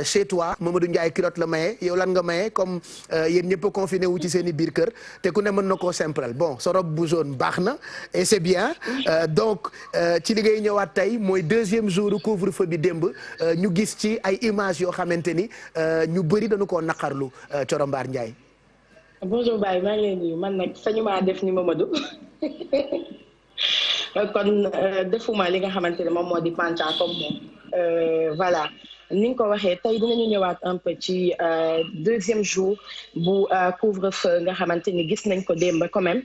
chez toi Mamadou Ndiaye Kilote la maye yow lan nga maye comme yéen ñëpp a confiné wu ci seen i biir kër te ku ne mën na koo simple bon sa robe bu jaune baax na et c'est bien donc ci li ngay ñëwaat tey mooy deuxième jour couvre-feu bi démb ñu gis ci ay images yoo xamante ni ñu bëri dañu koo naqarlu Thioro Mbar Ndiaye. bonjour Baye maa ngi leen nuyu man nag sañu maa def ni Mamadou kon defuma li nga xamante ne moom moo di penchant comme moom voilà ni nga ko waxee tey dinañu ñëwaat un peu ci deuxième jour bu couvre-feu nga xamante ni gis nañ ko démb quand même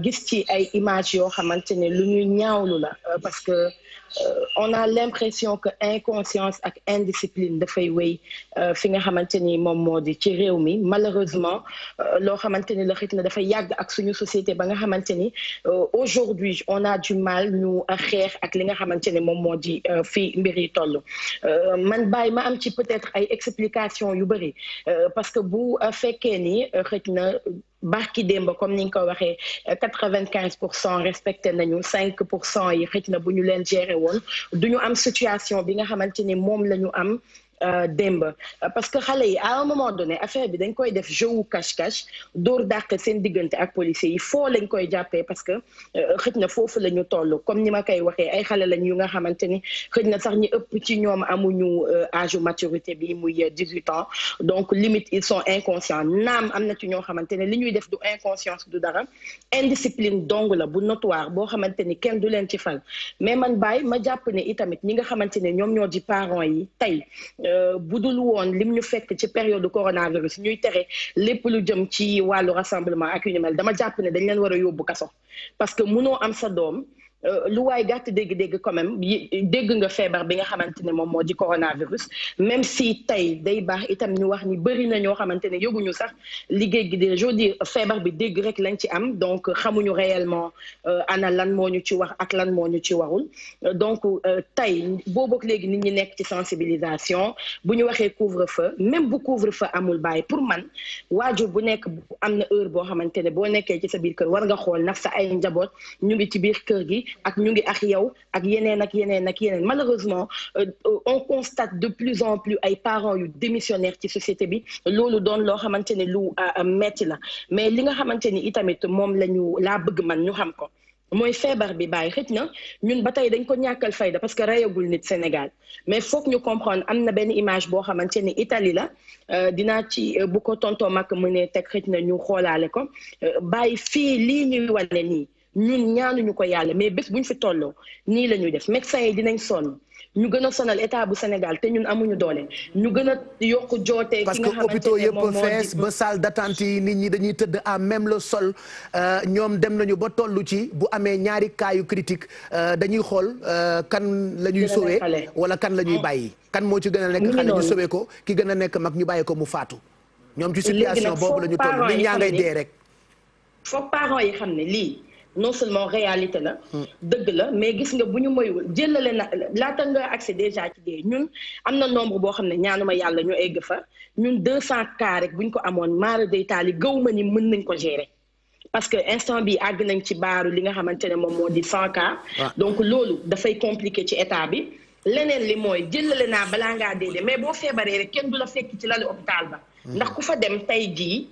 gis ci ay images yoo xamante ne lu ñuy ñaawlu la parce que on a l'impression que inconscience ak indiscipline dafay wéy fi nga xamante ni moom moo di ci réew mi malheureusement loo xamante ni la xit na dafay yàgg ak suñu société ba nga xamante ni aujourd'hui on a du mal ñu xeex ak li nga xamante ni moom moo di fii mbir yi toll man bàyyi ma am ci peut-être ay explication yu bëri parce que bu fekkee ni xëj na barki démb comme ni nga ko waxee 95% respecté nañu 5% yi xëj na bu ñu leen gérer woon du ñu am situation bi nga xamante ni moom la ñu am démb parce que xale yi à un moment donné affaire bi dañ koy def jeu wu cache-cache dóor dàq seen diggante ak policiers yi foo lañ koy jàppee parce que xëj na foofu la ñu toll comme ni ma koy waxee ay xale lañ yu nga xamante ni xëj na sax ñi ëpp ci ñoom amuñu âge maturité bi muy 18 ans donc limite ils sont inconscients naam am na ci ñoo xamante ne li ñuy def du inconscience du dara indiscipline dong la bu notoire boo xamante ni kenn du leen ci fal mais man Baye ma jàpp ne itamit ñi nga xamante ne ñoom ñoo di parents yi tey bu dul woon lim ñu fekk ci période coronavirus ñuy tere lépp lu jëm ci wàllu rassemblement ak yu ni mel dama jàpp ne dañ leen war a yóbbu kaso parce que munoo am sa doom lu waay gàtt dégg-dégg quand même dégg nga feebar bi nga xamante ne moom moo di coronavirus même si tey day baax itam ñu wax ni bëri na ñoo xamante ne yëguñu sax liggéey gi de je veux dire feebar bi dégg rek lañ ci am donc xamuñu réellement ana lan moo ñu ci wax ak lan moo ñu ci warul donc tey boobook léegi nit ñi nekk ci sensibilisation bu ñu waxee couvre-feu même bu couvre-feu amul bàyyi pour man waajur bu nekk am na heure boo xamante ne boo nekkee ci sa biir kër war nga xool nag sa ay njaboot ñu ngi ci biir kër gi ak ñu ngi ak yow ak yeneen ak yeneen ak yeneen malheureusement on constate de plus en plus ay parents yu démissionnaires ci société bi loolu doon loo xamante ne lu metti la mais li nga xamante ni itamit moom laa bëgg man ñu xam ko mooy feebar bi bàyyi xëj na ñun ba tey dañ ko ñàkkal fayda parce que reyagul nit Sénégal mais foog ñu comprendre am na benn image boo xamante ni Italie la dinaa ci bu ko tontoo mag mënee teg xëj na ñu xoolaale ko bàyyi fii lii ñuy wane nii ñun ñaanuñu ko yàlla mais bés bu ñu fi tolloo nii la ñuy def médecins yi dinañ sonn ñu gën a sonal état bu Sénégal te ñun amuñu doole ñu gën a yokk jootee parce que hôpitaux yëpp fees ba salle d'attente yi nit ñi dañuy tëdd à même le sol ñoom dem nañu ba tollu ci bu amee ñaari cas yu critique dañuy xool kan la ñuy sauver wala kan la ñuy bàyyi kan moo ci gën a nekk xale ñu sauver ko ki gën a nekk mag ñu bàyyi ko mu faatu ñoom ci situation boobu la ñu toll nit ñaa ngay dee rek foog parents yi xam ne lii non seulement réalité la dëgg la mais gis nga bu ñu moywul jëlale na laata nga accès déjà ci dee ñun am na nombre boo xam ne ñaanuma yàlla ñu egg fa ñun 200 cas rek bu ñu ko amoon maara day taali gaw ma ni mën nañ ko gérer parce que instant bi àgg nañ ci baaru li nga xamante ne moom moo di 100 cas donc loolu dafay compliqué ci état bi leneen li mooy jëlale naa balaa ngaa dee mais boo feebaree rek kenn du la fekk ci lalu hôpital ba ndax ku fa dem tey jii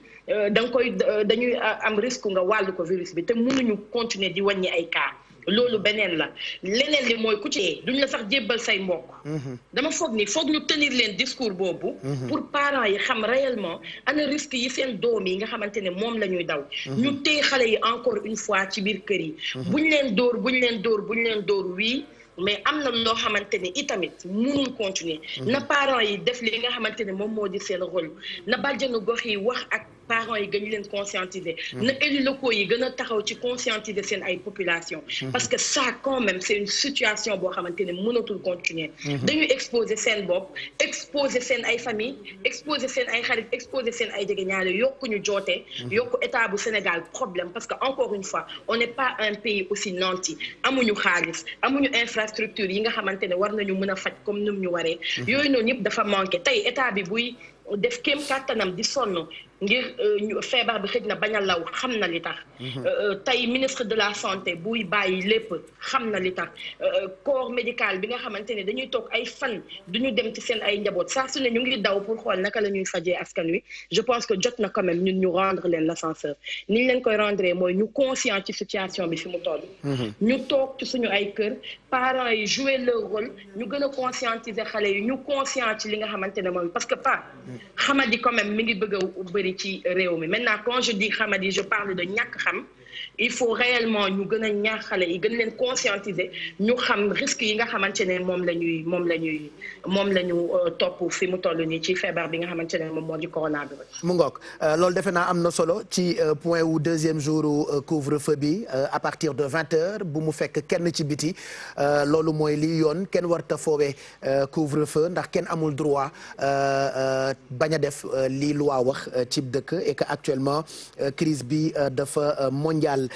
dañuy am risque nga wàllu ko virus bi te mënuñu continuer di wàññi ay cas loolu beneen la leneen li mooy ku ci duñ la sax jébbal say mbokk dama foog ñu tenir leen discours boobu pour parents yi xam réellement ana risque yi seen doom yi nga xamante ne moom la ñuy daw ñu téye xale yi encore une fois ci biir kër yi buñ leen dóor wii mais am na loo xamante ne itamit mënul continuer na parents yi def li nga xamante ne moom moo di seen rôle na bàjjenu gox yi wax ak parents yi gën leen conscientiser na élus locaux yi gën a taxaw ci conscientiser seen ay population parce que ça quand même c'est une situation boo xamante ne mënatul continuer dañuy exposer seen bopp exposer seen ay famille exposer seen ay xarit exposer seen ay jegeñaale yokku ñu jootee yokku état bu Sénégal problème parce que encore une fois on n'est pas un pays aussi nanti amuñu xaalis amuñu infrastructure yi nga xamante ne war nañu mën a faj comme num ñu waree yooyu noonu yëpp dafa manqué tey état bi buy def kéem kàttanam di sonn ngir feebar bi xëj na bañ a law xam na li tax. tey ministre de la santé buy bàyyi lépp xam na li tax corps médical bi nga xamante ne dañuy toog ay fan duñu dem ci seen ay njaboot saa su ne ñu ngi daw pour xool naka la ñuy fajee askan wi je pense que jot na quand même ñun ñu rendre leen l'ascenseur ni ñu leen koy rendre mooy ñu conscient ci situation bi fi mu toll. ñu toog ci suñu ay kër parents yi jouer leur rôle ñu gën a conscientiser xale yi ñu conscient ci li nga xamante ne moom parce que pas xamadi quand même mi ngi bëgg a bëri ci réew mi maintenant quand je dis xamadi je parle de ñàkk xam il faut réellement ñu gën a ñaax xale yi gën leen conscientiser ñu xam risques yi nga xamante ne moom la ñu topp fi mu toll nii ci feebar bi nga xamante ne moom moo di coronavirus. mu ngoog loolu defe naa am na solo ci point wu deuxième jour couvre-feu bi à partir de 20h bu mu fekk kenn ci biti loolu mooy lii yoon kenn warta foowee couvre-feu ndax kenn amul droit bañ a def lii loi wax cib dëkk et que actuellement crise bi dafa mondial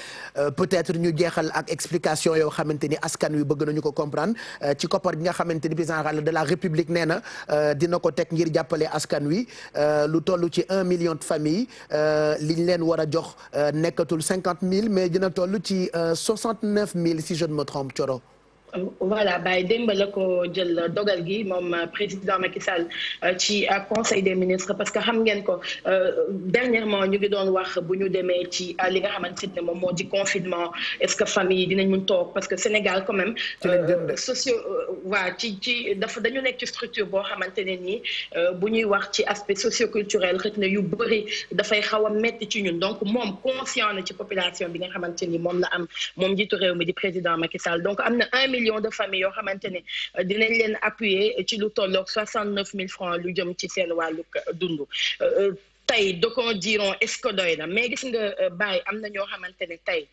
peut-être ñu jeexal ak explication yoo xamante ni askan wi bëgg nañu ko comprendre ci koppar gi nga xamante ni président de la République nee na dina ko teg ngir jàppale askan wi lu toll ci 1 million de familles li ñu leen war a jox nekkatul 50 000 mais dina toll ci 69 000 si je ne me trompe Thioro. voilà Baye démb la ko jël dogal gi moom président Macky Sall ci conseil des ministres parce que xam ngeen ko dernièrement ñu ngi doon wax bu ñu demee ci li nga xamante ne moom moo di confinement est-ce que famille yi dinañ mun toog parce que Sénégal quand même dañu nekk ci structure boo xamante ne nii bu ñuy wax ci aspect socioculturel xëy na yu bëri dafay xaw a metti ci ñun donc moom conscient na ci population bi nga xamante ni moom la am moom njiitu réew mi di président Macky Sall donc am na 1 million de familles yoo xamante ne dinañ leen appuyer ci lu tolloog 69 000 francs lu jëm ci seen wàllu dund. tey d'aucuns diront est-ce que doy na mais gis nga Baye am na ñoo xamante ne tey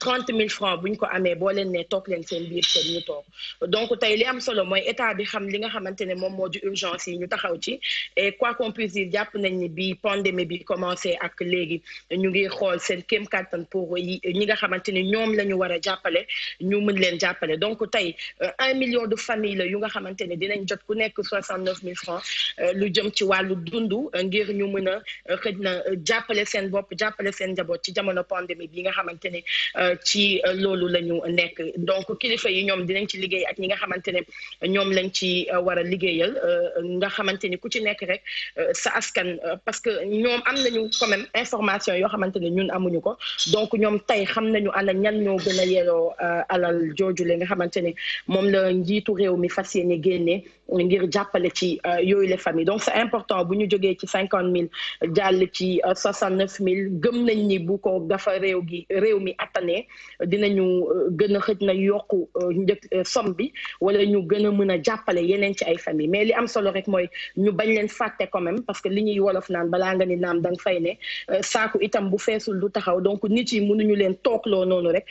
30 000 francs bu ñu ko amee boo leen ne toog leen seen biir kër ñu toog donc tey li am solo mooy état bi xam li nga xamante ne moom moo di urgence yi ñu taxaw ci et quoi qu'on puisse dire jàpp nañ ni bi pandémie bi commencé ak léegi ñu ngi xool seen kéem kattan pour ñi nga xamante ne ñoom la ñu war a jàppale ñu mën leen jàppale donc tey 1 million de familles la yu nga xamante ne dinañ jot ku nekk 69 000 francs lu jëm ci wàllu dundu ngir ñu mën a xëj na jàppale seen bopp jàppale seen njaboot ci jamono pandémie bi nga xamante ne ci loolu la ñu nekk donc kilifa yi ñoom dinañ ci liggéey ak ñi nga xamante ne ñoom lañ ci war a liggéeyal nga xamante ni ku ci nekk rek sa askan parce que ñoom am nañu quand même information yoo xamante ne ñun amuñu ko donc ñoom tey xam nañu ana ñan ñoo gën a yelloo alal joojule nga xamante ne moom la njiitu réew mi fas yéene génne ngir jàppale ci yooyu les familles donc c'est important bu ñu jógee ci 50 000 jàll ci 69 000 gëm nañ ni bu ko dafa réew mi attanee dinañu gën a xëj na yokku somme bi wala ñu gën a mën a jàppale yeneen ci ay famille mais li am solo rek mooy ñu bañ leen fàtte quand même parce que li ñuy wolof naan balaa nga ni naam danga fay ne saaku itam bu feesul du taxaw donc nit yi mënuñu leen toogloo noonu rek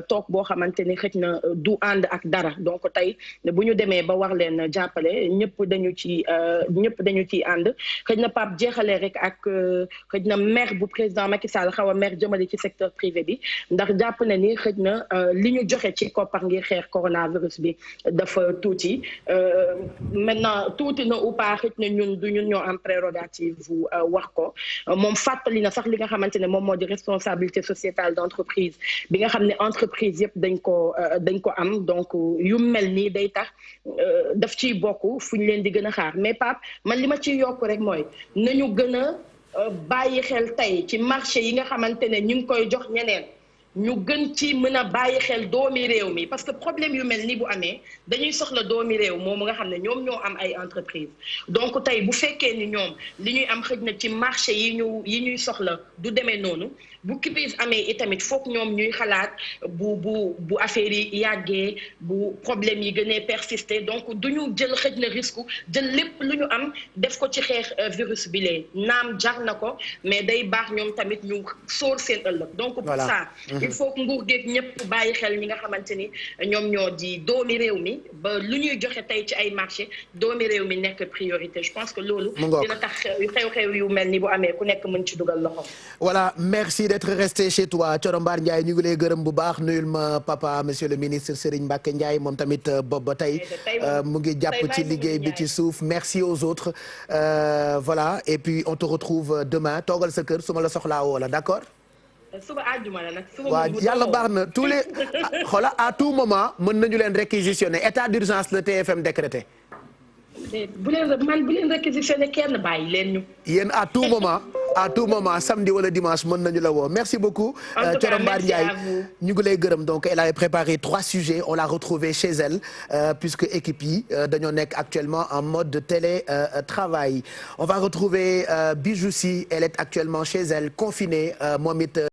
toog boo xamante ni xëj na du ànd ak dara donc tey bu ñu demee ba war leen jàppale ñëpp dañu ci ànd xëj na Pape jeexalee rek ak xëj na maire bu président Macky Sall xaw a maire jëmale ci secteur privé bi ndax jàpp na ni xëj na li ñu joxe ci koppar ngir xeex coronavirus bi dafa tuuti maintenant tuuti na ou pas xëj na ñun ñoo am prérogative bu wax ko moom fàttali na sax li nga xamante ne moom moo di responsabilité sociétale d'entreprise bi nga xam ne entreprise yëpp dañ ko am donc yu mel nii day tax daf ciy bokk fu ñu leen di gën a xaar mais Pape man li ma ciy yokk rek mooy nañu gën a bàyyi xel tey ci marché yi nga xamante ne ñu ngi koy jox ñeneen ñu gën ci mën a bàyyi xel doomi réew mi parce que problème yu mel ni bu amee dañuy soxla doomi réew moom nga xam ne ñoom ñoo am ay entreprise donc tey bu fekkee ni ñoom li ñuy am xëj na ci marché yi ñuy soxla du demee noonu bu crise amee itamit foog ñoom ñuy xalaat bu affaire yi yàggee bu problème yi gënee persister donc duñu jël xëj na risque jël lépp lu ñu am def ko ci xeex virus bi lee naam jar na ko mais day baax ñoom tamit ñu sóor seen ëllëg donc pour ça il faut que nguur geeg ñëpp bàyyi xel ñi nga xamante ni ñoom ñoo di doomi réew mi ba lu ñuy joxe tey ci ay marché doomi réew mi nekk priorité je pense que loolu dina tax xew-xew yu mel ni bu amee ku nekk mën ci dugal loxo. voilà merci d'être resté chez toi Thioro Mbar Ndiaye ñu ngi lay gërëm bu baax nuyul ma papa monsieur le ministre Serigne Mbacké Ndiaye moom tamit boobu ba tey mu ngi jàpp ci liggéey bi ci suuf merci aux autres voilà et puis on te retrouve demain toogal sa kër su ma la soxlaa woo la d'accord. suba àjjuma la nag. waaw yàlla baax na tous les xoola à tout moment mën nañu leen réquisitionner état d'urgence le TFM décrété. bu leen réquisitionner kenn bàyyi leen ñu. yéen à tout moment samedi wala dimanche mën nañu la woo merci beaucoup. Thioro Mbar Ndiaye ñu ngi lay gërëm donc elle avait préparé 3 sujets on l'a retrouvée chez elle puisque équipe yi dañoo nekk actuellement en mode de télétravail on va retrouver Bijou Sy elle est actuellement chez elle confinée moom it.